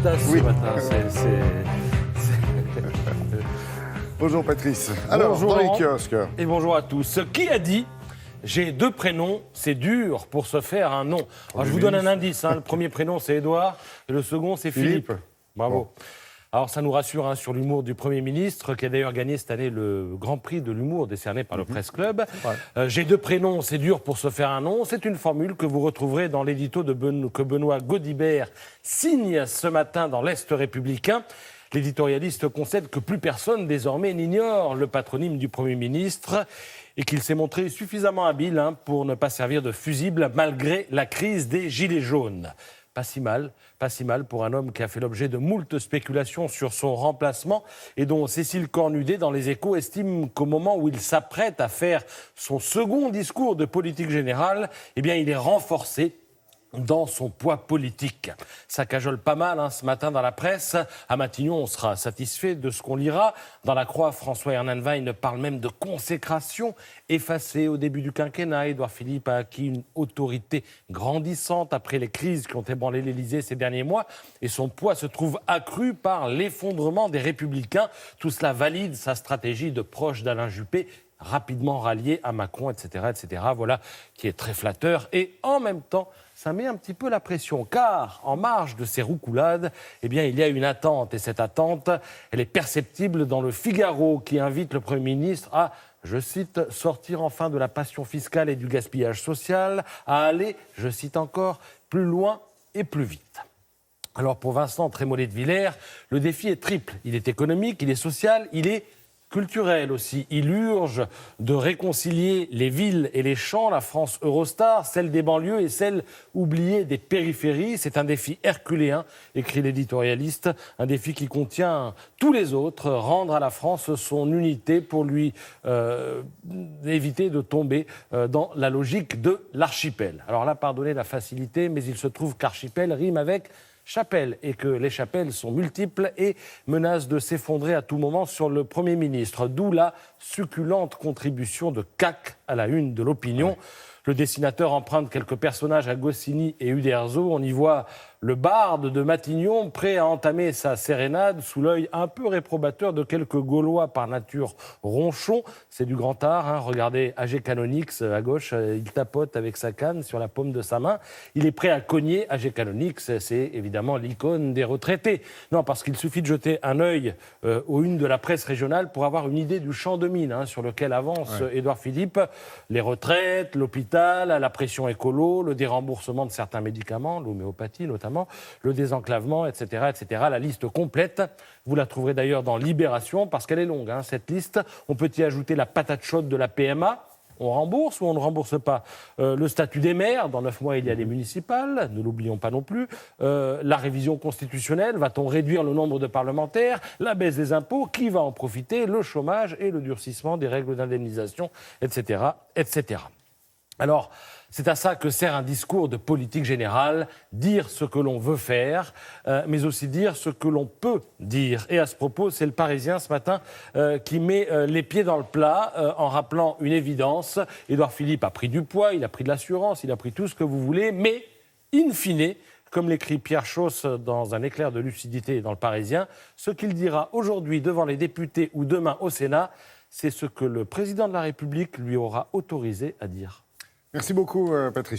audace Oui. ce matin. Bonjour Patrice. Alors, Bonjour dans les Laurent. kiosques. Et bonjour à tous. Qui a dit « J'ai deux prénoms, c'est dur pour se faire un nom ». Alors, je vous donne un indice. Le premier prénom, c'est Édouard, et le second, c'est Philippe. Bravo. Bon. Alors, ça nous rassure sur l'humour du Premier ministre, qui a d'ailleurs gagné cette année le Grand Prix de l'humour décerné par le Presse Club. J'ai deux prénoms, c'est dur pour se faire un nom. C'est une formule que vous retrouverez dans l'édito que Benoît Gaudibert signe ce matin dans l'Est républicain. L'éditorialiste concède que plus personne désormais n'ignore le patronyme du Premier ministre et qu'il s'est montré suffisamment habile pour ne pas servir de fusible malgré la crise des Gilets jaunes. Pas si mal pour un homme qui a fait l'objet de moult spéculations sur son remplacement et dont Cécile Cornudet, dans Les Échos, estime qu'au moment où il s'apprête à faire son second discours de politique générale, il est renforcé dans son poids politique. Ça cajole pas mal ce matin dans la presse. À Matignon, on sera satisfait de ce qu'on lira. Dans la Croix, François Hernanwein parle même de consécration effacée au début du quinquennat. Édouard Philippe a acquis une autorité grandissante après les crises qui ont ébranlé l'Élysée ces derniers mois. Et son poids se trouve accru par l'effondrement des Républicains. Tout cela valide sa stratégie de proche d'Alain Juppé, rapidement rallié à Macron, etc., etc. Voilà qui est très flatteur. Et en même temps, ça met un petit peu la pression, car en marge de ces roucoulades, il y a une attente. Et cette attente, elle est perceptible dans le Figaro, qui invite le Premier ministre à, je cite, « sortir enfin de la passion fiscale et du gaspillage social, à aller, je cite encore, plus loin et plus vite ». Alors pour Vincent Trémollet de Villers, le défi est triple. Il est économique, il est social, il est culturel aussi. Il urge de réconcilier les villes et les champs, la France Eurostar, celle des banlieues et celle oubliée des périphéries. C'est un défi herculéen, écrit l'éditorialiste, un défi qui contient tous les autres, rendre à la France son unité pour lui éviter de tomber dans la logique de l'archipel. Alors là, pardonnez la facilité, mais il se trouve qu'archipel rime avec chapelle et que les chapelles sont multiples et menacent de s'effondrer à tout moment sur le Premier ministre. D'où la succulente contribution de CAC à la une de l'opinion. Le dessinateur emprunte quelques personnages à Goscinny et Uderzo. On y voit le barde de Matignon prêt à entamer sa sérénade sous l'œil un peu réprobateur de quelques Gaulois par nature ronchons. C'est du grand art. Regardez A.G. Canonix à gauche, il tapote avec sa canne sur la paume de sa main. Il est prêt à cogner. A.G. Canonix, c'est évidemment l'icône des retraités. Non, parce qu'il suffit de jeter un œil aux unes de la presse régionale pour avoir une idée du champ de mine sur lequel avance Édouard Philippe. Les retraites, l'hôpital, la pression écolo, le déremboursement de certains médicaments, l'homéopathie notamment, le désenclavement, etc., etc. La liste complète, vous la trouverez d'ailleurs dans Libération, parce qu'elle est longue, cette liste. On peut y ajouter la patate chaude de la PMA. On rembourse ou on ne rembourse pas le statut des maires, dans 9 mois il y a les municipales, ne l'oublions pas non plus. La révision constitutionnelle, va-t-on réduire le nombre de parlementaires? La baisse des impôts, qui va en profiter? Le chômage et le durcissement des règles d'indemnisation, etc., etc. Alors, c'est à ça que sert un discours de politique générale, dire ce que l'on veut faire, mais aussi dire ce que l'on peut dire. Et à ce propos, c'est le Parisien ce matin qui met les pieds dans le plat en rappelant une évidence. Édouard Philippe a pris du poids, il a pris de l'assurance, il a pris tout ce que vous voulez, mais in fine, comme l'écrit Pierre Chausse dans un éclair de lucidité dans le Parisien, ce qu'il dira aujourd'hui devant les députés ou demain au Sénat, c'est ce que le président de la République lui aura autorisé à dire. Merci beaucoup, Patrice.